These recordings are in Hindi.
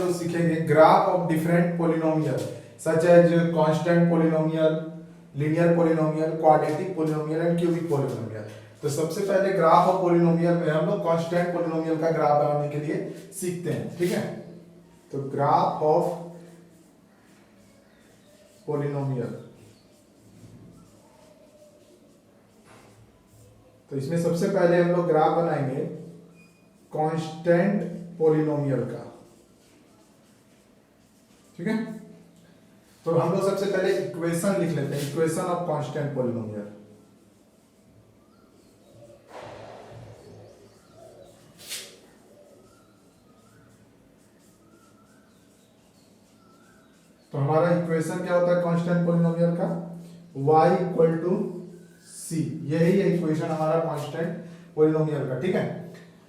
जो सीखेंगे graph of different polynomial such as constant polynomial, linear polynomial, quadratic polynomial and cubic polynomial. तो सबसे पहले ग्राफ ऑफ पोलिनोमियल में हम लोग कांस्टेंट पोलिनोमियल का ग्राफ बनाने के लिए सीखते हैं, ठीक है। तो ग्राफ ऑफ पोलिनोमियल, तो इसमें सबसे पहले हम लोग ग्राफ बनाएंगे कांस्टेंट पोलिनोमियल का, ठीक है। तो हम लोग सबसे पहले इक्वेशन लिख लेते हैं, इक्वेशन ऑफ कांस्टेंट पोलिनोमियल। तो हमारा इक्वेशन क्या होता है कांस्टेंट पोलिनोमियल का, y इक्वल टू सी, यही है इक्वेशन हमारा कांस्टेंट पोलिनोमियल का, ठीक है।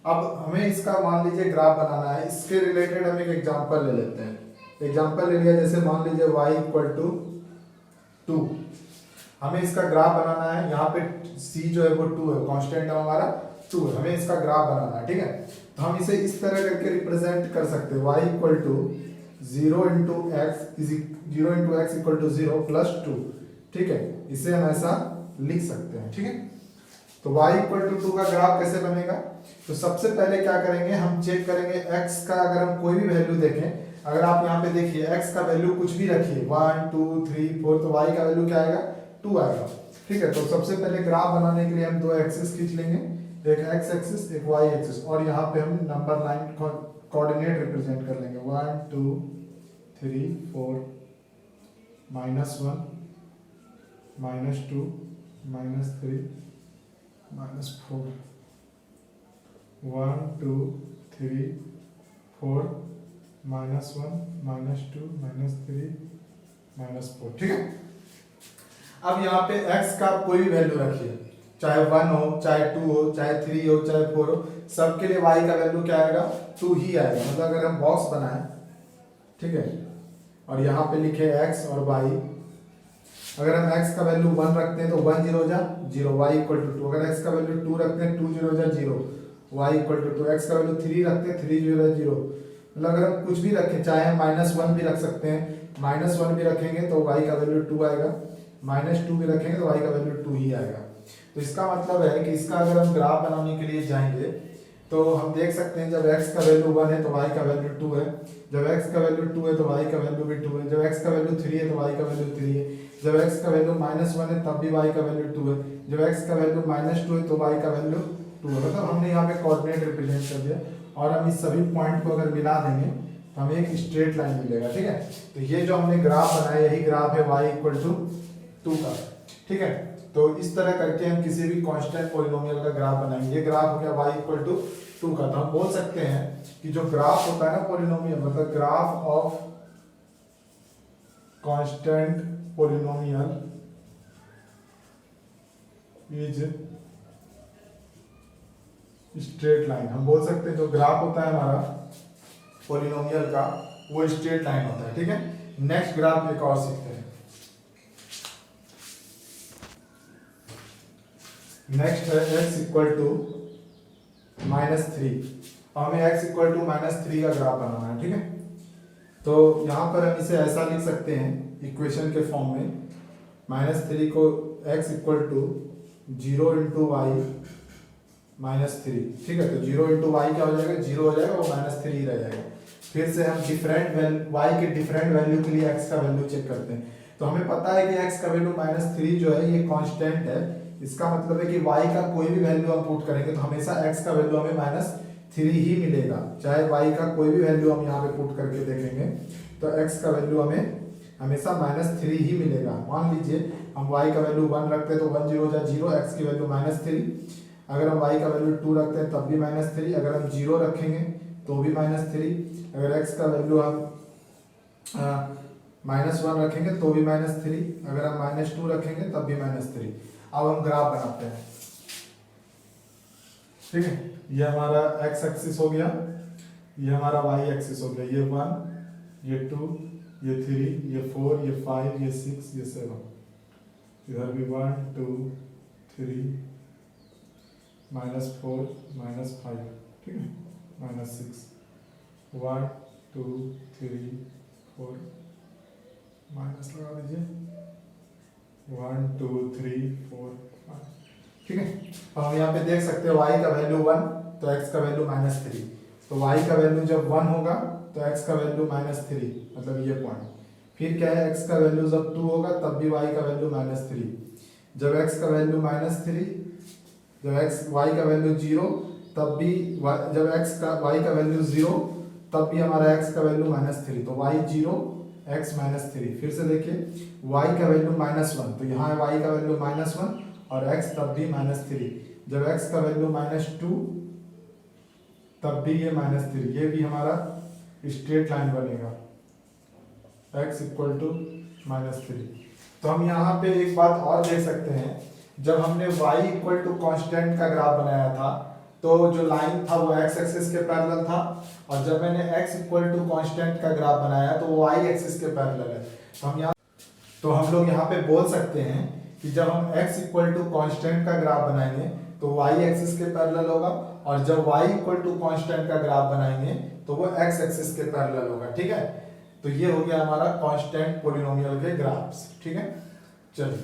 अब हमें इसका मान लीजिए ग्राफ बनाना है, इसके रिलेटेड हम एक एग्जांपल ले लेते हैं। एग्जांपल ले लिया, जैसे मान लीजिए y इक्वल टू 2, हमें इसका ग्राफ बनाना है। यहाँ पे c जो है वो 2 है, कांस्टेंट है हमारा 2 है, हमें इसका ग्राफ बनाना है, ठीक है। तो हम इसे इस तरह करके रिप्रेजेंट कर सकते हैं, y equal to 0 into x equal to 0 plus 2, ठीक है। इसे हम ऐसा लिख सकते हैं, ठीक है। तो y इक्वल टू 2 का ग्राफ कैसे बनेगा, तो सबसे पहले क्या करेंगे, हम चेक करेंगे x का, अगर हम कोई भी वैल्यू देखें, अगर आप यहाँ पे देखिए x का वैल्यू कुछ भी रखिए 1 2 3 4, तो y का वैल्यू क्या आएगा, 2 आएगा, ठीक है। तो सबसे पहले ग्राफ बनाने के लिए हम दो एक्सिस खींच लेंगे, एक x एक्सिस एक y एक्सिस, और यहाँ पे हम नंबर लाइन कोऑर्डिनेट रिप्रेजेंट कर लेंगे 1 2 3 4 -1 -2 -3 -4 1 2 3 4 -1 -2 -3 -4, ठीक है। अब यहाँ पे x का कोई भी वैल्यू रखिए, चाहे 1 हो, चाहे 2 हो, चाहे 3 हो, चाहे 4 हो, सबके लिए y का वैल्यू क्या आएगा, 2 ही आएगा। मतलब अगर हम बॉक्स बनाए, ठीक है, और यहाँ पे लिखे x और y, अगर हम x का वैल्यू 1 रखते हैं तो 1 0 जा 0, y इक्वल टू 2, अगर x का वैल्यू 2 रखते हैं 2 0 जा 0, y इक्वल टू 2, x का वैल्यू 3 रखते हैं 3 0 0, मतलब अगर हम कुछ भी रखें, चाहे हम -1 भी रख सकते हैं, -1 भी रखेंगे तो y का वैल्यू 2 आएगा, -2 भी रखेंगे तो y का वैल्यू 2 ही आएगा। तो इसका मतलब है कि इसका अगर हम ग्राफ बनाने के लिए जाएंगे तो हम देख सकते हैं, जब x का वैल्यू 1 है तो y का वैल्यू 2 है, जब x का वैल्यू 2 है तो y का वैल्यू भी 2 है, जब x का वैल्यू 3 है तो y का वैल्यू 3 है, जब x का वैल्यू -1 है तब भी y का वैल्यू 2 है, जब x का वैल्यू -2 है तो y का वैल्यू 2 है। मतलब हमने यहाँ पे कोऑर्डिनेट रिप्रेजेंट कर दिया, और हम इस सभी पॉइंट को अगर मिला देंगे तो हमें एक स्ट्रेट लाइन मिलेगा, ठीक है। तो ये जो हमने ग्राफ बनाया, यही ग्राफ है y इक्वल टू 2 का, ठीक है। तो इस तरह करके हम किसी भी कांस्टेंट पॉलिनोमियल का ग्राफ बनाएंगे। ये ग्राफ हो गया y इक्वल टू 2 का। तो हम बोल सकते हैं कि जो ग्राफ होता है ना पॉलिनोमियल, मतलब graph of constant polynomial is straight line. हम बोल सकते हैं जो ग्राफ होता है हमारा पॉलिनोमियल का, वो स्ट्रेट लाइन होता है, ठीक है। नेक्स्ट ग्राफ एक और सीखते हैं। नेक्स्ट है x इक्वल टू -3, और हमें x इक्वल टू -3 का ग्राफ बनाना है, ठीक है। तो यहाँ पर हम इसे ऐसा लिख सकते हैं इक्वेशन के फॉर्म में, -3 को x equal to 0 into y -3, ठीक है। तो 0 इंटू वाई क्या हो जाएगा, 0 हो जाएगा, वो -3 ही रह जाएगा। फिर से हम डिफरेंट y के डिफरेंट वैल्यू के लिए x का वैल्यू चेक करते हैं। तो हमें पता है कि x का वैल्यू -3 जो है ये कांस्टेंट है, इसका मतलब है कि y का कोई भी वैल्यू हम पुट करेंगे तो हमेशा x का वैल्यू हमें -3 ही मिलेगा। चाहे y का कोई भी वैल्यू हम यहाँ पे पुट करके देखेंगे तो x का वैल्यू हमें हमेशा -3 ही मिलेगा। मान लीजिए हम y का वैल्यू 1 रखते हैं तो 1 0 जा 0, x की वैल्यू -3, अगर हम y का वैल्यू 2 रखते हैं तब भी -3, अगर हम 0 रखेंगे तो भी -3, अगर x का वैल्यू हम -1 रखेंगे तो भी -3, अगर हम -2 रखेंगे तब भी -3। अब हम ग्राफ बनाते हैं, ठीक है। ये हमारा x एक्सिस हो गया, ये हमारा y एक्सिस हो गया, ये 1 ये 2 ये 3 ये 4 ये 5 ये 6 ये 7, इधर भी 1 2 3 -4 -5, ठीक है, -6 1 2 3 4 माइनस लगा दीजिए 1 2 3 4 5। ठीक है, अब हम यहाँ पे देख सकते हैं y का वैल्यू 1 तो x का वैल्यू -3, तो y का वैल्यू जब 1 होगा तो x का वैल्यू -3, मतलब ये पॉइंट। फिर क्या है, x का वैल्यू जब 2 होगा तब भी y का वैल्यू -3, जब x का वैल्यू -3, जब y का वैल्यू 0 तब भी जब y का वैल्यू 0 तब भी हमारा x का वैल्यू -3, तो y 0 x -3। फिर से देखिए y का वैल्यू -1 तो यहाँ है y का वैल्यू -1 और x तब भी -3, जब x का वैल्यू -2 तब भी ये -3, ये भी हमारा स्ट्रेट लाइन बनेगा x इक्वल टू -3। तो हम यहाँ पे एक बात और देख सकते हैं, जब हमने y इक्वल टू कॉन्स्टेंट का ग्राफ बनाया था तो जो लाइन था वो x एक्सिस के पैरेलल था, और जब मैंने x इक्वल टू कॉन्स्टेंट का ग्राफ बनाया तो वो y एक्सिस के पैरेलल है। तो हम लोग यहाँ पे बोल सकते हैं कि जब हम x इक्वल टू कॉन्स्टेंट का ग्राफ बनाएंगे तो y एक्सिस के पैरेलल होगा, और जब y इक्वल टू कॉन्स्टेंट का ग्राफ बनाएंगे तो वो x एक्सिस के पैरेलल होगा। ठीक है, तो ये हो गया हमारा कांस्टेंट पॉलिनोमियल के ग्राफ्स। ठीक है, चलिए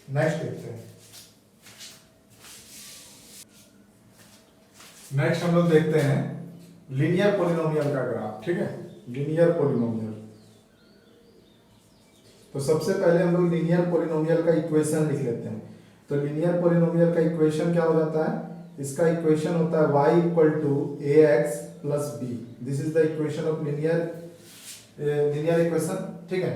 नेक्स्ट देखते हैं। नेक्स्ट हम लोग देखते हैं लीनियर पॉलिनोमियल का ग्राफ। ठीक है, लीनियर पॉलिनोमियल। तो सबसे पहले हम लोग लीनियर पॉलिनोमियल का इक्वेशन लिख लेते हैं। तो लीनियर पॉलिनोमियल का इक्वेशन क्या हो जाता है, इसका इक्वेशन होता है y equal to ax plus b। This is the equation of linear equation. ठीक है,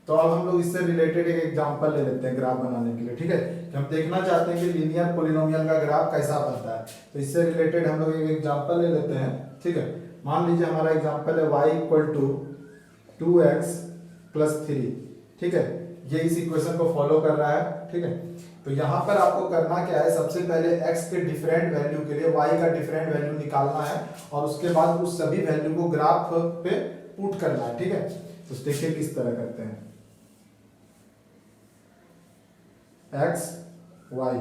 तो अब हम लोग इससे रिलेटेड एक एग्जांपल ले लेते हैं ग्राफ बनाने के लिए। ठीक है, कि हम देखना चाहते हैं कि लीनियर पॉलिनोमियल का ग्राफ कैसा बनता है, तो इससे रिलेटेड हम लोग एक एग्जांपल ले लेते हैं। ठीक है, मान लीजिए हमारा एग्जांपल है y equal to 2x plus 3। ठीक है, ये इस इक्वेशन को फॉलो कर रहा है। ठीक है, तो यहाँ पर आपको करना क्या है, सबसे पहले x के डिफरेंट वैल्यू के लिए y का डिफरेंट वैल्यू निकालना है, और उसके बाद उस सभी वैल्यू को ग्राफ पे पुट करना है। ठीक है, तो देखिए किस तरह करते हैं। x y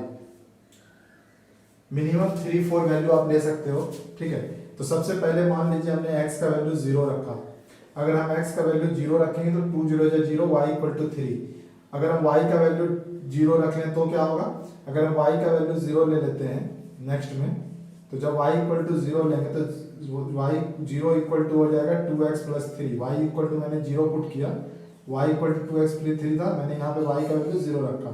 मिनिमम 3 4 वैल्यू आप ले सकते हो। ठीक है, तो सबसे पहले मान लीजिए हमने x का वैल्यू 0 रखा। अगर हम x का वैल्यू 0 रखेंगे तो 2 0 0 y इक्वल टू 3। अगर हम y का वैल्यू 0 रख लें तो क्या होगा, अगर हम y का वैल्यू 0 ले लेते हैं नेक्स्ट में, तो जब y इक्वल टू 0 लेंगे तो y 0 इक्वल टू हो जाएगा 2x plus 3। y equal to मैंने 0 पुट किया, y equal to 2x plus 3 था, मैंने यहाँ पे y का वैल्यू 0 रखा,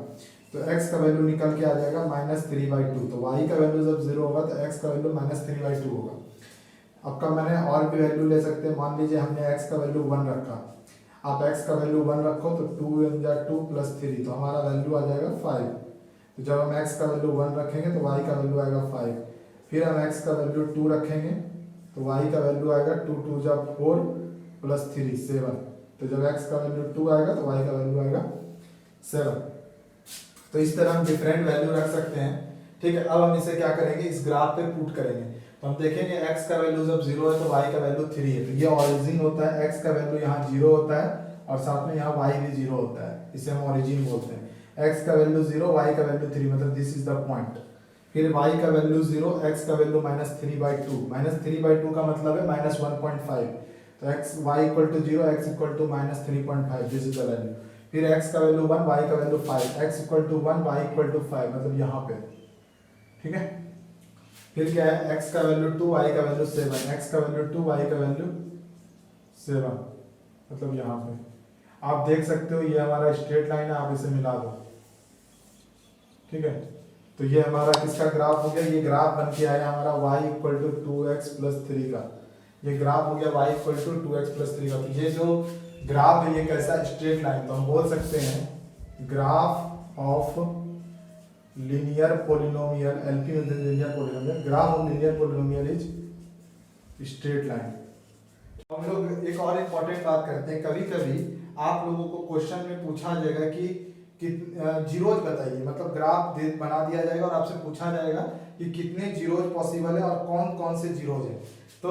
तो x का वैल्यू निकल के आ जाएगा -3/2। तो y का वैल्यू जब 0 होगा तो x का वैल्यू -3/2 होगा। अब का मैंने और भी वैल्यू ले सकते हैं, मान लीजिए हमने x का वैल्यू 1 रखा, आप x का वैल्यू 1 रखो तो 2 × 2 + 3, तो हमारा वैल्यू आ जाएगा 5। तो जब हम x का वैल्यू 1 रखेंगे तो y का वैल्यू आएगा 5। फिर हम x का वैल्यू 2 रखेंगे तो y का वैल्यू आएगा 2 2 × 4 + 3 7। तो जब x का वैल्यू 2 आएगा तो y का वैल्यू आएगा 7। तो इस तरह हम डिफरेंट वैल्यू रख सकते हैं। ठीक है, अब हम इसे क्या करेंगे, इस ग्राफ पे पुट करेंगे। तो हम देखेंगे x का वैल्यू जब 0 है तो y का वैल्यू 3 है, तो ये ओरिजिन होता है, x का वैल्यू यहाँ 0 होता है और साथ में यहाँ y भी 0 होता है, इसे हम ओरिजिन बोलते हैं। x का वैल्यू 0, y का वैल्यू 3, मतलब दिस इज द पॉइंट। फिर y का वैल्यू 0, x का वैल्यू -3/2। -3/2 का मतलब है -1.5। तो x y equal to 0, x equal to -3.5, this is the value. फिर x का वैल्यू 1, y का value 5, x equal to 1, y equal to 5, मतलब यहाँ पे। ठीक है, फिर क्या है, x का वैल्यू 2, y का वैल्यू 7, x का वैल्यू 2, y का वैल्यू 7, मतलब यहाँ पे आप देख सकते हो ये हमारा स्ट्रेट लाइन है, आप इसे मिला दो। ठीक है, तो ये हमारा किसका ग्राफ हो गया, ये ग्राफ बन के आया हमारा y equal to 2x plus 3 का। ये ग्राफ हो गया y equal to 2x plus 3 का। तो ये जो ग्राफ है ये कैसा, स्ट्रेट लाइन। तो हम बोल सकते हैं graph of linear polynomial, LP linear polynomial, graph of linear polynomial is straight line. हम लोग एक और इम्पोर्टेंट बात करते हैं, कभी कभी आप लोगों को क्वेश्चन में पूछा जाएगा कि जीरोज बताइए, मतलब ग्राफ बना दिया जाएगा और आपसे पूछा जाएगा कि कितने जीरोज पॉसिबल है और कौन कौन से जीरोज है। तो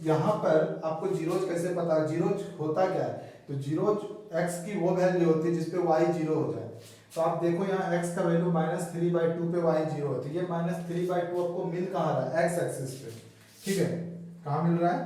यहाँ पर आपको जीरोज कैसे पता, जीरोज होता क्या है, तो जीरोज x की वो वैल्यू होती है जिसपे y 0 हो जाए। तो आप देखो यहाँ x का वैल्यू -3/2 पे y 0 है, तो ये -3/2 आपको मिल कहाँ रहा है, x एक्सिस पे। ठीक है, कहाँ मिल रहा है,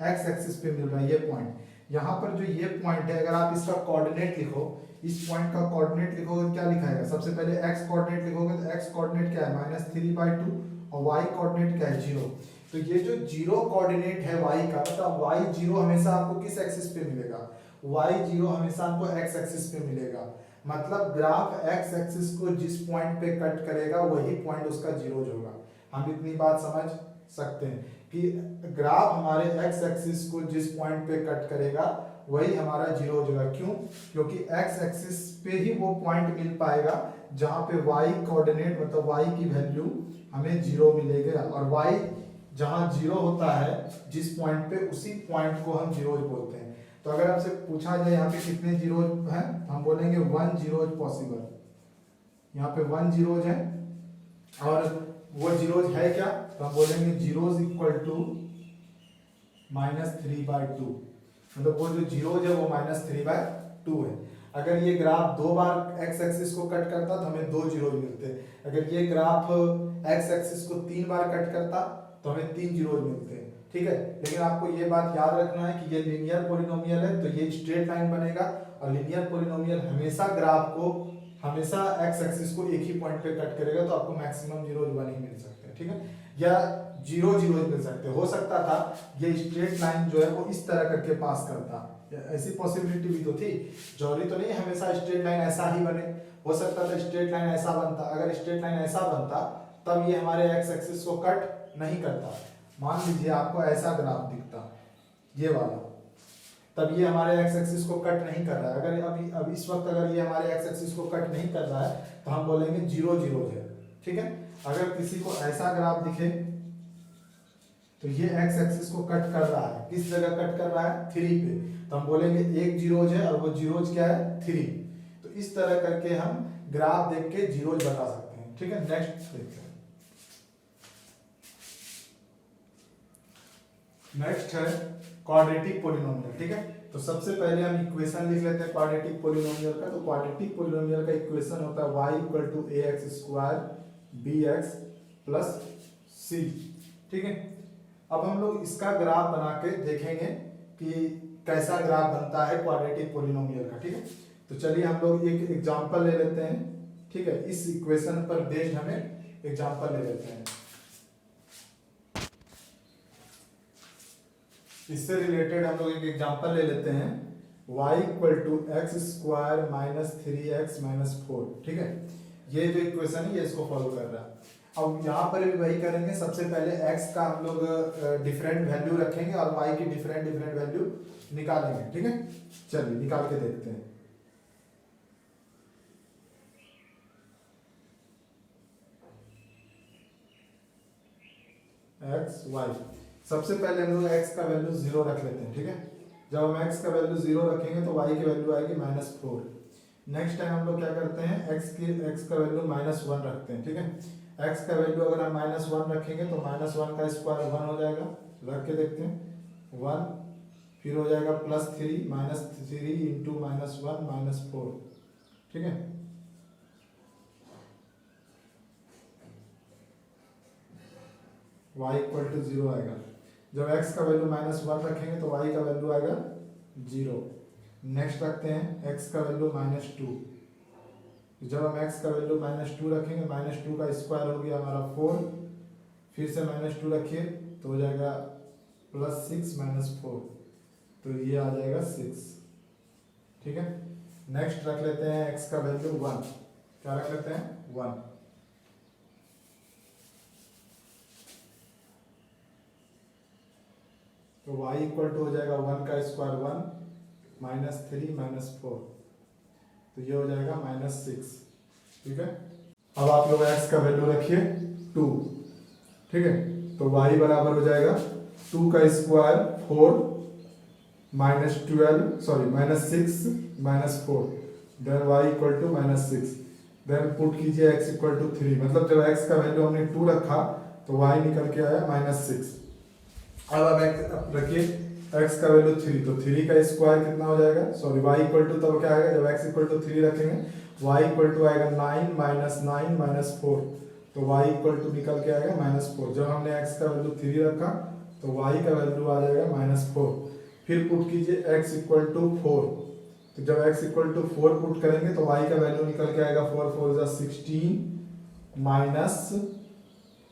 एक्स एक्सिस पे मिल रहा है ये पॉइंट। यहाँ पर जो ये पॉइंट है, अगर आप इसका कोऑर्डिनेट लिखो, इस पॉइंट का कोऑर्डिनेट लिखोगे तो क्या लिखाएगा? सबसे पहले एक्स कोऑर्डिनेट लिखोगे तो एक्स कोऑर्डिनेट क्या है -3/2 और वाई कोऑर्डिनेट क्या है 0। तो ये जो 0 कोऑर्डिनेट है वाई का, मतलब वाई 0 हमेशा आपको किस एक्सिस पे मिलेगा? वाई 0 हमेशा आपको एक्स एक्सिस पे मिलेगा। मतलब ग्राफ एक्स एक्सिस को जिस पॉइंट पे कट करेगा वही पॉइंट उसका 0 होगा। हम इतनी बात समझ सकते हैं कि ग्राफ हमारे एक्स एक्सिस को जिस पॉइंट पे कट करेगा वही हमारा 0 हो जाएगा। क्यों? क्योंकि एक्स एक्सिस पे ही वो पॉइंट मिल पाएगा जहां पे वाई कोऑर्डिनेट मतलब वाई की वैल्यू हमें 0 मिलेगा, और वाई जहां 0 होता है जिस पॉइंट पे, उसी पॉइंट को हम 0 बोलते हैं। तो अगर आपसे पूछा जाए यहाँ पे कितने 0 हैं, हम बोलेंगे 1 0 पॉसिबल। यहाँ पे 1 0 है, और वो 0 है क्या? तो हम बोलेंगे 0 इक्वल टू -3/2। मतलब वो जो 0 है वो -3/2 है। अगर ये ग्राफ 2 बार एक्स एक्सिस को कट करता तो हमें 2 0 मिलते। अगर ये ग्राफ एक्स एक्सिस को 3 बार कट करता तो हमें 3 0 मिलते हैं। ठीक है, लेकिन आपको ये बात याद रखना है कि ये लीनियर पॉलिनोमियल है, तो ये स्ट्रेट लाइन बनेगा, और लीनियर पॉलिनोमियल हमेशा ग्राफ को, हमेशा एक्स एक्सिस को एक ही पॉइंट पे कट करेगा, तो आपको मैक्सिमम 0 नहीं मिल सकते। ठीक है, या 0 0 मिल सकते। हो सकता था ये स्ट्रेट लाइन जो है वो इस तरह करके पास करता, ऐसी पॉसिबिलिटी भी तो थी। जरूरी तो नहीं हमेशा स्ट्रेट लाइन ऐसा ही बने, हो सकता था स्ट्रेट लाइन ऐसा बनता। अगर स्ट्रेट लाइन ऐसा बनता तब ये हमारे एक्स एक्सिस को कट नहीं करता। मान लीजिए आपको ऐसा ग्राफ दिखता, ये वाला, तब ये हमारे एक्स एक्सिस को कट नहीं कर रहा है। अगर अब इस वक्त अगर ये हमारे एक्स एक्सिस को कट नहीं कर रहा है तो हम बोलेंगे 0 0 है। ठीक है, अगर किसी को ऐसा ग्राफ दिखे तो ये एक्स एक्सिस को कट कर रहा है, किस जगह कट कर रहा है? 3 पे, तो हम बोलेंगे एक 0 है, और वो 0 क्या है? 3। तो इस तरह करके हम ग्राफ देख के 0 बता सकते हैं। ठीक है, नेक्स्ट देखते हैं। नेक्स्ट है क्वाड्रेटिक पॉलिनोमियल। ठीक है, तो सबसे पहले हम इक्वेशन लिख लेते हैं क्वाड्रेटिक पॉलिनोमियल का। तो क्वाड्रेटिक पॉलिनोमियल का इक्वेशन होता है y = ax² bx + c। ठीक है, अब हम लोग इसका ग्राफ बना के देखेंगे कि कैसा ग्राफ बनता है क्वाड्रेटिक पॉलिनोमियल का। ठीक है, तो चलिए हम लोग एक एग्जांपल ले लेते हैं। ठीक है, इस इक्वेशन पर बेस्ड हमें एग्जांपल ले लेते हैं। इससे रिलेटेड हम लोग एक एग्जांपल ले लेते हैं, y = x² - 3x - 4। ठीक है, ये जो इक्वेशन है ये इसको फॉलो कर रहा है। अब यहाँ पर भी वही करेंगे, सबसे पहले x का हम लोग डिफरेंट वैल्यू रखेंगे और y की डिफरेंट वैल्यू निकालेंगे। ठीक है, चलिए निकाल के देखते हैं। x y, सबसे पहले हम लोग x का वैल्यू 0 रख लेते हैं। ठीक है, जब हम x का वैल्यू 0 रखेंगे तो y की वैल्यू आएगी -4। नेक्स्ट टाइम हम लोग क्या करते हैं, x का वैल्यू -1 रखते हैं। ठीक है, x का वैल्यू अगर हम -1 रखेंगे तो -1 का स्क्वायर 1 हो जाएगा। रख के देखते हैं, 1, फिर हो जाएगा +3 -3 इंटू -1 -4। ठीक है, y = 0 आएगा। जब x का वैल्यू -1 रखेंगे तो y का वैल्यू आएगा 0। नेक्स्ट रखते हैं x का वैल्यू -2। जब हम x का वैल्यू -2 रखेंगे, -2 का स्क्वायर हो गया हमारा 4, फिर से -2 रखिए तो हो जाएगा +6 -4, तो ये आ जाएगा 6। ठीक है, नेक्स्ट रख लेते हैं x का वैल्यू 1। क्या रख लेते हैं? 1। तो y = हो जाएगा 1 का स्क्वायर 1 -3 -4, तो ये हो जाएगा -6। ठीक है, अब आप लोग x का वैल्यू रखिए 2। ठीक है, तो y बराबर हो जाएगा 2 का square 4 -6 -4, then y = -6। Then put कीजिए x = 3, मतलब जब x का वैल्यू हमने 2 रखा तो y निकल के आया -6। अब आप रखिए x का वैल्यू 3, तो 3 का स्क्वायर कितना हो जाएगा, y = तब क्या आएगा, जब x = 3 रखेंगे y = आएगा 9 -9 -4, तो y = निकल के आएगा -4। जब हमने x का वैल्यू 3 रखा तो y का वैल्यू आ जाएगा -4। फिर पुट कीजिए x इक्वल टू 4। तो जब x इक्वल टू 4 पुट करेंगे तो y का वैल्यू निकल के आएगा 4 4 जा 16 माइनस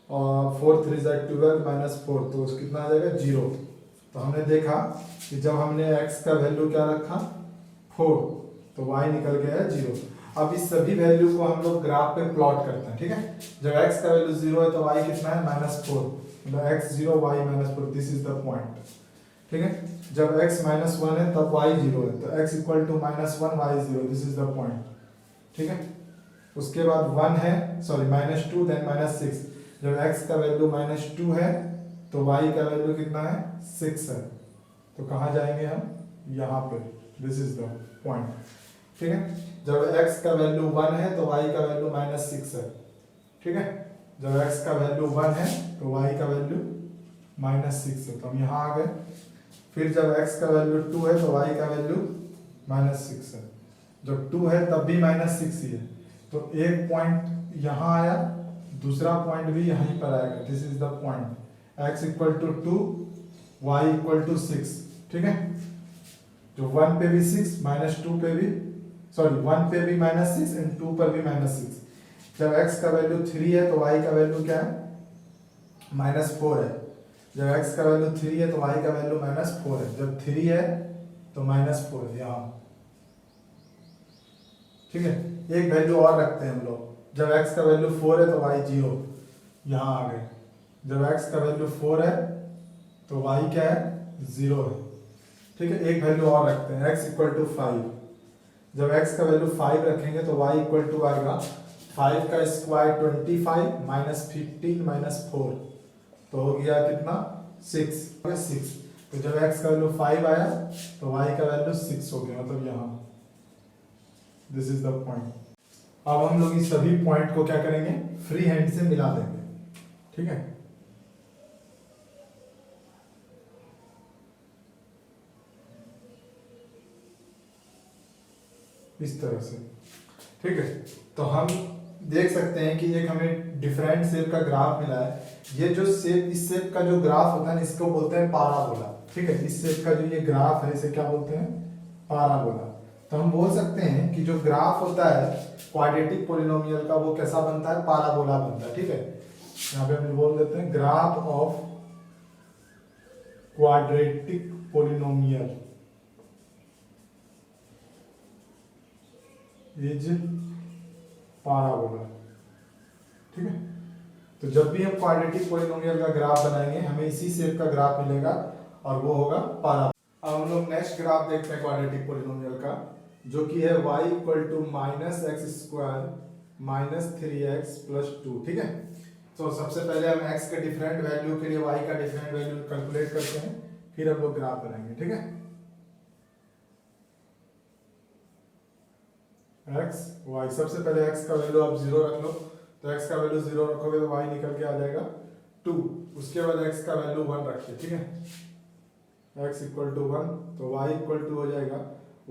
और 4 3 जा 12 माइनस 4, तो कितना आ जाएगा 0। तो हमने देखा कि जब हमने x का वैल्यू क्या रखा 4, तो y निकल गया 0। अब इस सभी वैल्यू को हम लोग ग्राफ पे प्लॉट करते हैं, ठीक है। जब x का वैल्यू 0 है तो y कितना है -4, मतलब x 0 y -4, this is the point, ठीक है। जब x -1 है तब y 0 है, तो x equal to -1 y 0, this is the point, ठीक है। उसके बाद 1 है, सॉरी -2, देन -6। जब x का वैल्यू -2 है तो y का वैल्यू कितना है 6 है, तो कहाँ जाएंगे हम, यहाँ पे, दिस इज द पॉइंट, ठीक है। जब x का वैल्यू 1 है तो y का वैल्यू -6 है, ठीक है। जब x का वैल्यू 1 है तो y का वैल्यू -6 है, तो हम यहाँ आ गए। फिर जब x का वैल्यू 2 है तो y का वैल्यू -6 है। जब 2 है तब भी -6 ही है, तो एक पॉइंट यहाँ आया, दूसरा पॉइंट भी यहीं पर आएगा, this is the point, x equal to 2 y equal to 6, ठीक है। जो 1 पे भी 6, -2 पे भी, सॉरी 1 पे भी -6 एंड 2 पर भी -6। जब x का वैल्यू 3 है तो y का वैल्यू क्या है -4 है। जब x का वैल्यू 3 है तो y का वैल्यू -4 है। जब 3 है तो -4 है यहाँ, ठीक है। एक वैल्यू और रखते हैं हम लोग, जब x का वैल्यू 4 है तो y 0, यहाँ आ गए। जब x का वैल्यू 4 है तो y क्या है 0 है, ठीक है। एक वैल्यू और रखते हैं, x इक्वल टू 5। जब x का वैल्यू 5 रखेंगे तो y इक्वल टू आएगा 5 का स्क्वायर 25 -15 -4, तो हो गया कितना 6। तो जब x का वैल्यू 5 आया तो y का वैल्यू 6 हो गया, मतलब यहाँ, दिस इज द पॉइंट। अब हम लोग इस सभी पॉइंट को क्या करेंगे, फ्री हैंड से मिला देंगे, ठीक है। इस तरह से, ठीक है। तो हम देख सकते हैं कि एक हमें डिफरेंट शेप का ग्राफ मिला है। ये जो शेप, इस शेप का जो ग्राफ होता है इसको बोलते हैं पाराबोला, ठीक है। इस शेप का जो ये ग्राफ है इसे क्या बोलते हैं, पाराबोला। तो हम बोल सकते हैं कि जो ग्राफ होता है क्वाड्रेटिक पोलिनोमियल का, वो कैसा बनता है, पाराबोला बनता है, ठीक है। यहाँ पे हम बोल देते हैं graph of quadratic polynomial is parabola, ठीक है। तो जब भी हम क्वाड्रेटिक पोलिनोमियल का ग्राफ बनाएंगे हमें इसी शेप का ग्राफ मिलेगा और वो होगा पाराबोला। अब हम लोग नेक्स्ट ग्राफ देखते हैं क्वाड्रेटिक पोलिनोमियल का, जो कि है y equal to -x² -3x + 2, ठीक है। तो सबसे पहले हम x के डिफरेंट वैल्यू के लिए y का डिफरेंट वैल्यू कैलकुलेट करते हैं, फिर हम लोग ग्राफ बनाएंगे, ठीक है। x y, सबसे पहले x का वैल्यू आप 0 रख लो, तो x का वैल्यू 0 रखोगे तो y निकल के आ जाएगा 2। उसके बाद x का वैल्यू 1 रखिए, ठीक है। x इक्वल टू 1, तो y इक्वल टू हो जाएगा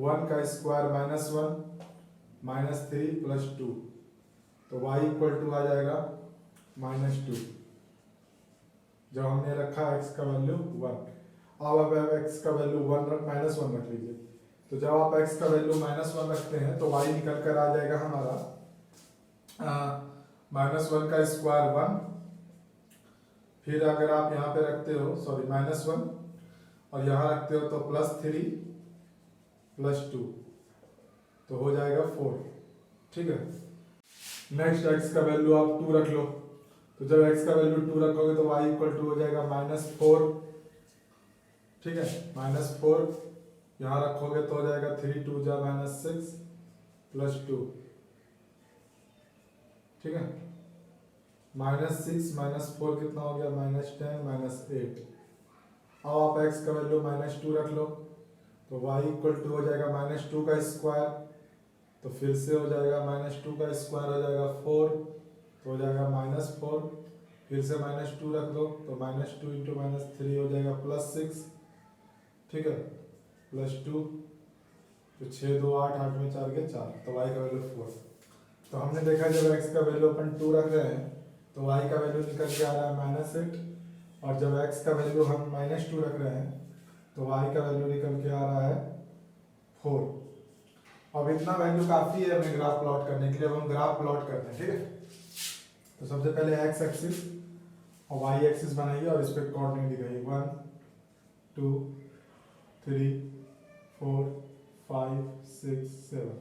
1 का स्क्वायर -1 -3 + 2, तो y इक्वल टू आ जाएगा -2। जब हमने रखा x का वैल्यू 1, अब x का वैल्यू -1 रख लीजिए। तो जब आप x का वैल्यू -1 रखते हैं तो y निकल कर आ जाएगा हमारा -1 का स्क्वायर 1, फिर अगर आप यहाँ पे रखते हो, सॉरी -1 और यहाँ रखते हो तो +3 + 2, तो हो जाएगा 4, ठीक है। नेक्स्ट x का वैल्यू आप 2 रख लो, तो जब x का वैल्यू 2 रखोगे तो y इक्वल टू हो जाएगा -4, ठीक है। -4 यहाँ रखोगे तो हो जाएगा 3 2 जा -6 + 2, ठीक है। -6 -4 कितना हो गया, -10 -8। अब आप x का वैल्यू -2 रख लो, तो y इक्वल टू हो जाएगा -2 का स्क्वायर, तो फिर से हो जाएगा -2 का स्क्वायर हो जाएगा 4, तो हो जाएगा -4, फिर से -2 रख दो तो -2 × -3 हो जाएगा +6, ठीक है, +2, तो 6 2 8 8 में 4 के 4, तो y का वैल्यू 4। तो हमने देखा जब x का वैल्यू अपन 2 रख रहे हैं तो y का वैल्यू निकल के आ रहा है -8 और जब x का वैल्यू हम -2 रख रहे हैं तो y का वैल्यू निकल के आ रहा है 4। अब इतना वैल्यू काफ़ी है हमें ग्राफ प्लॉट करने के लिए। अब हम ग्राफ प्लॉट करते हैं, ठीक है। तो सबसे पहले x एक्सिस और y एक्सिस बनाइए और इस पर कोऑर्डिनेट दिखाइए। 1 2 3 4 5 6 7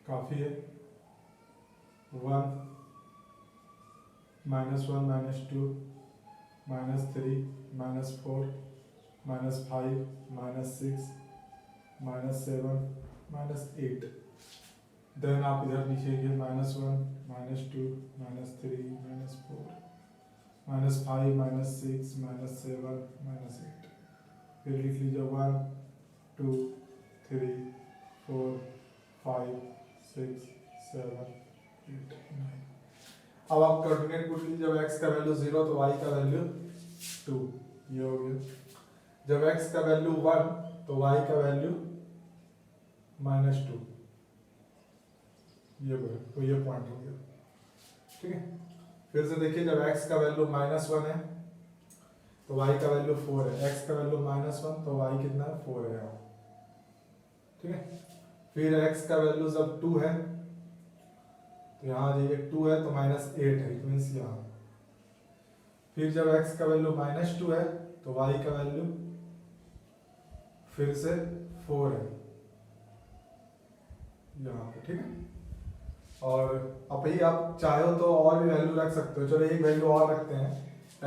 काफ़ी है। 1 -1 -2 -3 -4 -5 -6 -7 -8। देन आप इधर लिखिए -1 -2 -3 -4 -5 -6 -7 -8। फिर लिख लीजिए 1 2 3 4 5 6 7 8 9। अब आप कोऑर्डिनेट पुट लीजिए। जब x का वैल्यू 0 तो y का वैल्यू 2, ये हो गया। जब x का वैल्यू 1 तो y का वैल्यू -2, ये गया। तो ये पॉइंट हो गया, ठीक है। फिर से देखिए, जब x का वैल्यू -1 है तो y का वैल्यू 4 है। x का वैल्यू -1 तो y कितना है, 4 है, ठीक है। फिर x का वैल्यू जब 2 है तो यहाँ आ जाइए, 2 है तो -8 है, इट मीन्स यहाँ। फिर जब x का वैल्यू -2 है तो y का वैल्यू फिर से 4 है यहाँ पे, ठीक है। और अब ही आप चाहो तो और भी वैल्यू रख सकते हो। चलो एक वैल्यू और रखते हैं,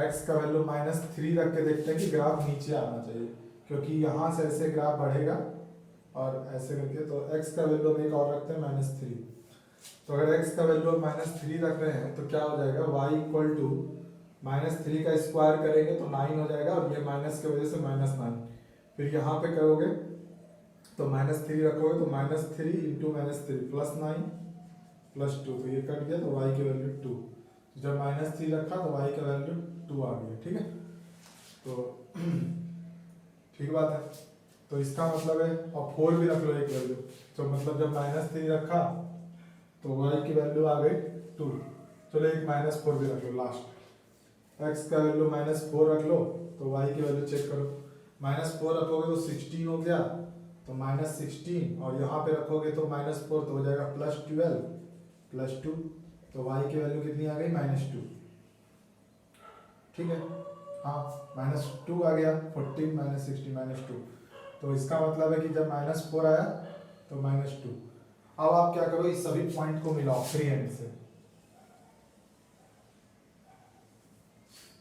x का वैल्यू -3 रख के देखते हैं कि ग्राफ नीचे आना चाहिए, क्योंकि यहाँ से ऐसे ग्राफ बढ़ेगा और ऐसे करके। तो x का वैल्यू हम एक और रखते हैं -3। तो अगर x का वैल्यू -3 रख रहे हैं तो क्या हो जाएगा, y इक्वल टू -3 का स्क्वायर करेंगे तो 9 हो जाएगा, और ये माइनस की वजह से -9। फिर यहाँ पे करोगे तो -3 रखोगे तो -3 इंटू -3 +9 +2, तो ये कट गया तो y की वैल्यू 2। जब -3 रखा तो y का वैल्यू 2 आ गया, ठीक है। तो ठीक बात है। तो इसका मतलब है, और 4 भी रख लो एक वैल्यू, तो मतलब जब -3 रखा तो y की वैल्यू आ गई 2। चलो एक -4 भी रख लो लास्ट। x का वैल्यू -4 रख लो तो y की वैल्यू चेक करो। -4 रखोगे तो 16 हो गया, तो -16, और यहाँ पे रखोगे तो -4 तो हो जाएगा +12 +2, तो y की वैल्यू कितनी आ गई, -2, ठीक है। हाँ, -2 आ गया, 14 -16 -2। तो इसका मतलब है कि जब -4 आया तो -2। अब आप क्या करो, इस सभी पॉइंट को मिलाओ फ्री हैंड से।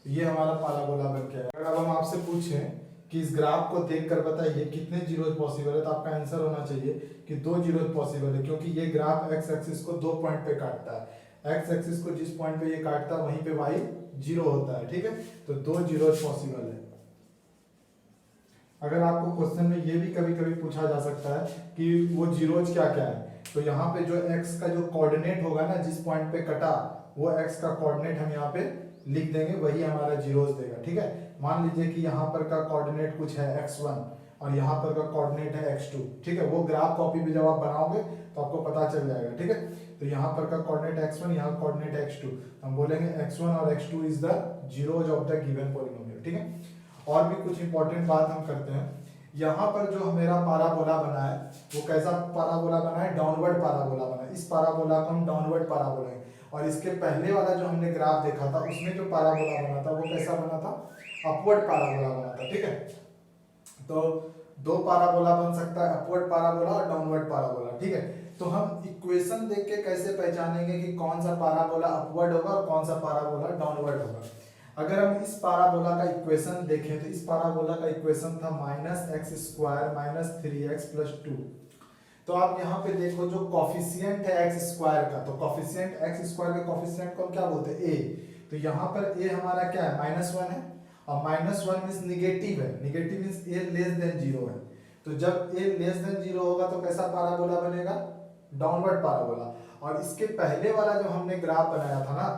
ये हमारा पाराबोला बन गया है। अगर अब हम आपसे पूछें कि इस ग्राफ को देखकर बताइए कितने जीरोज पॉसिबल है, तो आपका आंसर होना चाहिए कि 2 जीरोज पॉसिबल है, क्योंकि ये ग्राफ एक्स एक्सिस को 2 पॉइंट पे काटता है। एक्स एक्सिस को जिस पॉइंट पे ये काटता है वहीं पे वाई 0 होता है, ठीक है। तो 2 जीरोज पॉसिबल है। अगर आपको क्वेश्चन में ये भी कभी कभी पूछा जा सकता है कि वो जीरोज क्या क्या है, तो यहाँ पे जो एक्स का जो कोऑर्डिनेट होगा ना, जिस पॉइंट पे कटा, वो एक्स का कोऑर्डिनेट हम यहाँ पे लिख देंगे, वही हमारा जीरोज देगा, ठीक है। मान लीजिए कि यहाँ पर का कोऑर्डिनेट कुछ है x1 और यहाँ पर का कोऑर्डिनेट है x2, ठीक है। वो ग्राफ कॉपी भी जब आप बनाओगे तो आपको पता चल जाएगा, ठीक है। तो यहाँ पर का कोऑर्डिनेट x1, यहाँ कोऑर्डिनेट x2, हम बोलेंगे x1 और x2 is the zeros of the given polynomial, ठीक है। और भी कुछ इंपॉर्टेंट बात हम करते हैं। यहाँ पर जो मेरा पाराबोला बना है वो कैसा पाराबोला बना है, डाउनवर्ड पाराबोला बना है। इस पाराबोला को हम डाउनवर्ड पाराबोला है, और इसके पहले वाला जो हमने ग्राफ देखा था उसमें जो पाराबोला बना था वो कैसा बना था, अपवर्ड पाराबोला बना था, ठीक है। तो 2 पाराबोला बन सकता है, अपवर्ड पाराबोला और डाउनवर्ड पाराबोला, ठीक है। तो हम इक्वेशन देख के कैसे पहचानेंगे कि कौन सा पाराबोला अपवर्ड होगा और कौन सा पाराबोला डाउनवर्ड होगा। अगर हम इस पाराबोला का इक्वेशन देखें तो इस पाराबोला का इक्वेशन था -x² -3x + 2। तो आप यहाँ पे देखो जो कॉफिशिएंट है x² का, तो कॉफिशिएंट x² के कॉफिशिएंट को हम क्या बोलते हैं, a। तो यहाँ पर a हमारा क्या है, -1 है, और -1 मींस निगेटिव है, निगेटिव मींस a <0 है। तो जब a <0 होगा तो कैसा पाराबोला बनेगा, डाउनवर्ड पाराबोला। और इसके पहले वाला जो हमने ग्राफ बनाया था ना,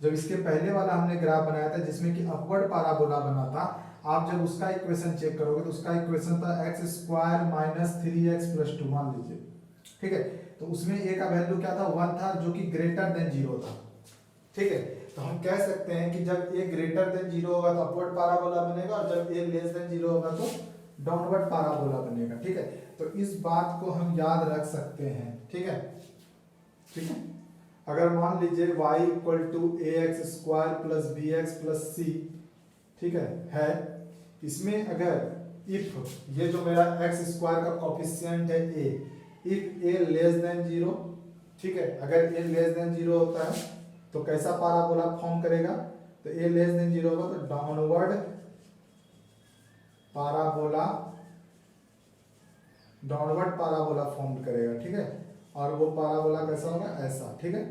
जब इसके पहले वाला हमने ग्राफ बनाया था जिसमें कि अपवर्ड पाराबोला बना था, आप जब उसका इक्वेशन चेक करोगे तो उसका इक्वेशन था x² -3x + 2 मान लीजिए, ठीक है। तो उसमें a का वैल्यू क्या था, 1 था, जो कि ग्रेटर देन 0 था, ठीक है। तो हम कह सकते हैं कि जब a ग्रेटर देन 0 होगा तो अपवर्ड पाराबोला बनेगा, और जब a लेस देन 0 होगा तो डाउनवर्ड पाराबोला बनेगा। ठीक है, तो इस बात को हम याद रख सकते हैं। ठीक है, ठीक है। अगर मान लीजिए y equal to A X square plus B X plus C, ठीक है, इसमें अगर इफ ये जो मेरा एक्स स्क्वायर का कोफिशिएंट है a, if a less than 0, ठीक है, अगर a लेस देन 0 होता है तो कैसा पाराबोला फॉर्म करेगा, तो a लेस देन 0 होगा तो downward parabola, downward parabola form करेगा। ठीक है, और वो पाराबोला कैसा होगा, ऐसा। ठीक है,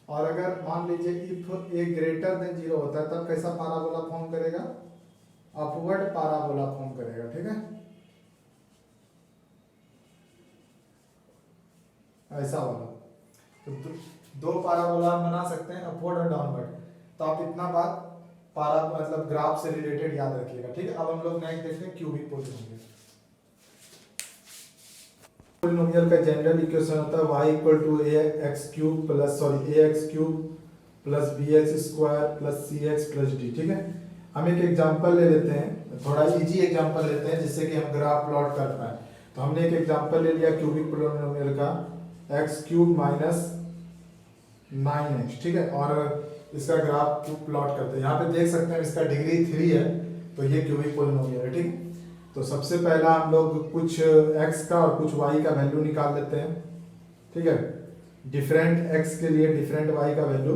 और अगर मान लीजिए इफ a ग्रेटर देन 0 होता है तब कैसा पाराबोला फॉर्म करेगा, अपवर्ड पाराबोला फॉर्म करेगा। ठीक है, ऐसा वाला। तो दो पाराबोला हम बना सकते हैं, अपवर्ड और डाउनवर्ड। तो आप इतना बात पारा मतलब ग्राफ से रिलेटेड याद रखिएगा। ठीक है, अब हम लोग नेक्स्ट देखते हैं क्यूबिक पोलिनोमियल। पोलिनोमियल का जनरल इक्वेशन होता है y equal to ax cube plus ax cube plus bx square plus cx plus d। ठीक है, हम एक एग्जांपल ले लेते हैं, थोड़ा इजी एग्जांपल लेते हैं जिससे कि हम ग्राफ प्लॉट कर पाए। तो हमने एक एग्जांपल ले लिया क्यूबिक पोलिनोमियल का x क्यूब माइनस 9x। ठीक है, और इसका ग्राफ प्लॉट करते हैं। यहाँ पे देख सकते हैं इसका डिग्री 3 है, तो ये क्यूबिक पोलिनोमियल है। ठीक, तो सबसे पहला हम लोग कुछ x का और कुछ y का वैल्यू निकाल लेते हैं। ठीक है, डिफरेंट x के लिए डिफरेंट y का वैल्यू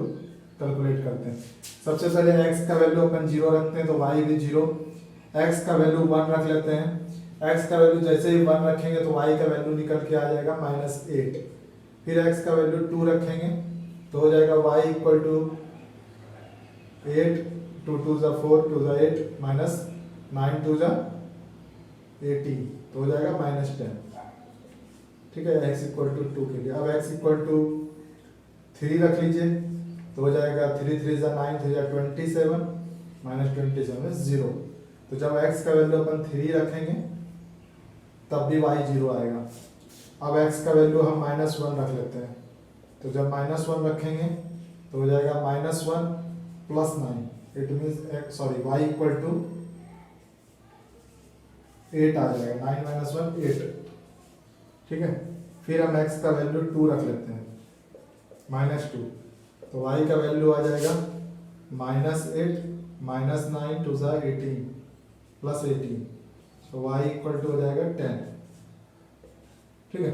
कैलकुलेट करते हैं। सबसे पहले x का वैल्यू अपन 0 रखते हैं तो y भी 0, x का वैल्यू 1 रख लेते हैं। x का वैल्यू जैसे ही 1 रखेंगे तो y का वैल्यू निकल के आ जाएगा -8। फिर x का वैल्यू 2 रखेंगे तो हो जाएगा y इक्वल टू 8, 2 2 जा 4, 2 जा 8, माइनस 9 2 जा 18, तो हो जाएगा -10। ठीक है, x इक्वल टू 2 के लिए। अब x इक्वल टू 3 रख लीजिए तो हो जाएगा 3 3 जा 9, 3 जा 27, -27 0। तो जब x का वैल्यू अपन 3 रखेंगे तब भी y 0 आएगा। अब x का वैल्यू हम -1 रख लेते हैं, तो जब -1 रखेंगे तो हो जाएगा -1 plus 9, it means y equal to 8 आ जाएगा। 9 - 1 8। ठीक है, फिर हम x का वैल्यू 2 रख लेते हैं, -2, तो y का वैल्यू आ जाएगा -8 -9 2 जा 18 प्लस 18, तो y इक्वल टू हो जाएगा 10। ठीक है,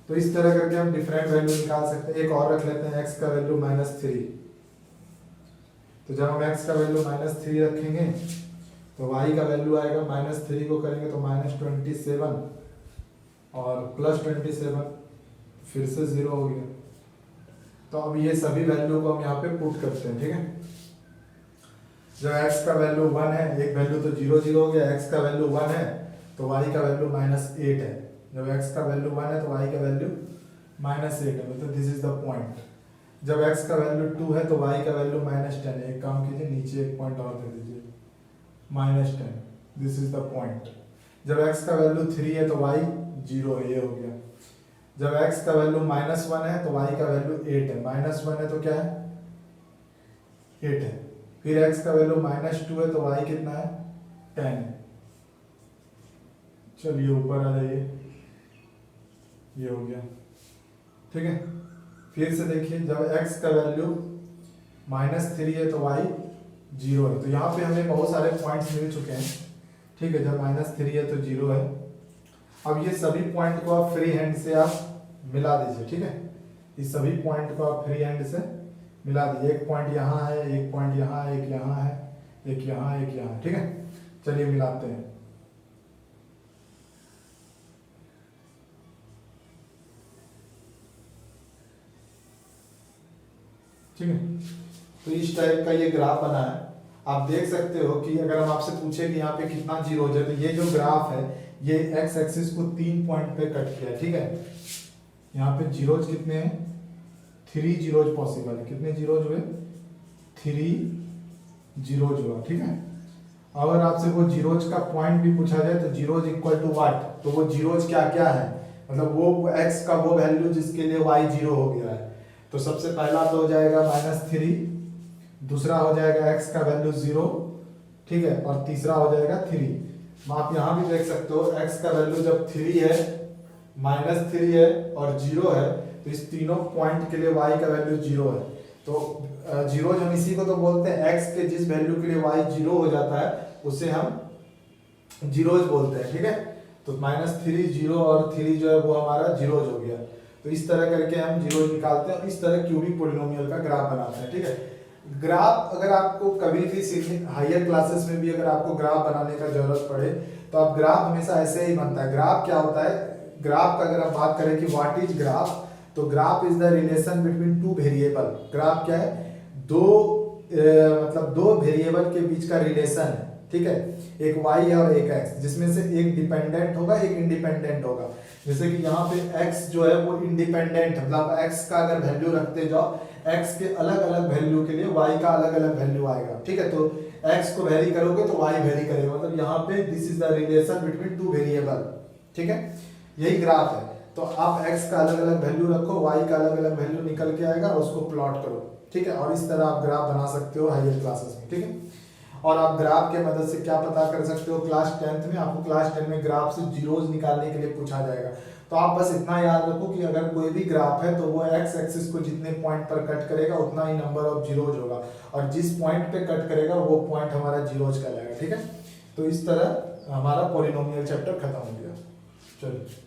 तो इस तरह करके हम डिफरेंट वैल्यू निकाल सकते हैं। एक और रख लेते हैं x का वैल्यू -3, तो जब हम x का वैल्यू -3 रखेंगे तो y का वैल्यू आएगा -3 को करेंगे तो -27 और +27, फिर से 0 हो गया। तो अब ये सभी वैल्यू को हम यहाँ पे पुट करते हैं। ठीक है, जब x का वैल्यू 1 है, एक वैल्यू तो 0 0 हो गया, x का वैल्यू 1 है तो y का वैल्यू -8 है। जब x का वैल्यू 1 है तो y का वैल्यू -8 है, मतलब दिस इज द पॉइंट। जब x का वैल्यू 2 है तो y का वैल्यू -10 है। एक काम कीजिए, नीचे एक पॉइंट और दे दीजिए, -10, दिस इज द पॉइंट। जब x का वैल्यू 3 है तो y 0 है, ये हो गया। जब x का वैल्यू -1 है तो y का वैल्यू 8 है। -1 है तो क्या है, 8 है। फिर x का वैल्यू -2 है तो y कितना है, 10 है। चलिए ऊपर आ जाइए, ये हो गया। ठीक है, फिर से देखिए, जब x का वैल्यू -3 है तो y 0 है। तो यहाँ पे हमें बहुत सारे पॉइंट्स मिल चुके हैं। ठीक है, जब -3 है तो 0 है। अब ये सभी पॉइंट को आप फ्री हैंड से आप मिला दीजिए। ठीक है, इस सभी पॉइंट को आप फ्री हैंड से मिला दीजिए। एक पॉइंट यहाँ है, एक पॉइंट यहाँ है, एक यहाँ है, एक यहाँ, एक यहाँ। ठीक है, चलिए मिलाते हैं। ठीक है, तो इस टाइप का ये ग्राफ बना है। आप देख सकते हो कि अगर हम आपसे पूछे कि यहाँ पे कितना जीरो हो जाए, तो ये जो ग्राफ है ये एक्स एक्सिस को 3 पॉइंट पे कट किया है। ठीक है, यहाँ पे जीरोज कितने हैं, 3 जीरोज पॉसिबल है। कितने जीरोज हुए, 3 जीरोज हुआ। ठीक है, अगर आपसे वो जीरोज का पॉइंट भी पूछा जाए तो जीरोज इक्वल टू व्हाट, तो वो जीरोज क्या क्या है, मतलब वो एक्स का वो वैल्यू जिसके लिए वाई 0 हो गया है। तो सबसे पहला तो हो जाएगा -3, दूसरा हो जाएगा x का वैल्यू 0, ठीक है, और तीसरा हो जाएगा 3। आप यहाँ भी देख सकते हो x का वैल्यू जब 3 है, -3 है और 0 है, तो इस तीनों पॉइंट के लिए y का वैल्यू 0 है। तो 0 हम इसी को तो बोलते हैं x के जिस वैल्यू के लिए y 0 हो जाता है उसे हम जीरोज बोलते हैं, ठीक है। तो -3 0 और 3 जो है वो हमारा जीरोज हो गया। तो इस तरह करके हम जीरोज निकालते हैं और इस तरह क्यूबिक पॉलिनोमियल का ग्राफ बनाते हैं, ठीक है। ग्राफ अगर आपको कभी भी हायर क्लासेस में भी अगर आपको ग्राफ बनाने का जरूरत पड़े तो आप ग्राफ हमेशा ऐसे ही बनता है। ग्राफ क्या होता है, ग्राफ का अगर आप बात करें कि व्हाट इज ग्राफ, तो graph is the relation between two variable. Graph क्या है, मतलब दो वेरिएबल के बीच का रिलेशन है, ठीक है, एक y और एक x, जिसमें से एक डिपेंडेंट होगा एक इंडिपेंडेंट होगा। जैसे कि यहाँ पे x जो है वो इंडिपेंडेंट है, मतलब x का अगर वैल्यू रखते जाओ, x के अलग अलग वैल्यू के लिए y का अलग अलग वैल्यू आएगा, ठीक है। तो x को वेरी करोगे तो y वेरी करेगा, मतलब यहाँ पे this is the relation between two variable, ठीक है, यही ग्राफ है। तो आप x का अलग अलग वैल्यू रखो, y का अलग अलग वैल्यू निकल के आएगा और उसको प्लॉट करो, ठीक है, और इस तरह आप ग्राफ बना सकते हो हायर क्लासेस में, ठीक है। और आप ग्राफ के मदद से क्या पता कर सकते हो, क्लास 10th में आपको क्लास 10 में ग्राफ से जीरोज निकालने के लिए पूछा जाएगा। तो आप बस इतना याद रखो कि अगर कोई भी ग्राफ है तो वो एक्स एक्सिस को जितने पॉइंट पर कट करेगा उतना ही नंबर ऑफ जीरोज होगा, और जिस पॉइंट पे कट करेगा वो पॉइंट हमारा जीरोज कहलाएगा, ठीक है। तो इस तरह हमारा पॉलिनोमियल चैप्टर खत्म हो गया। चलिए।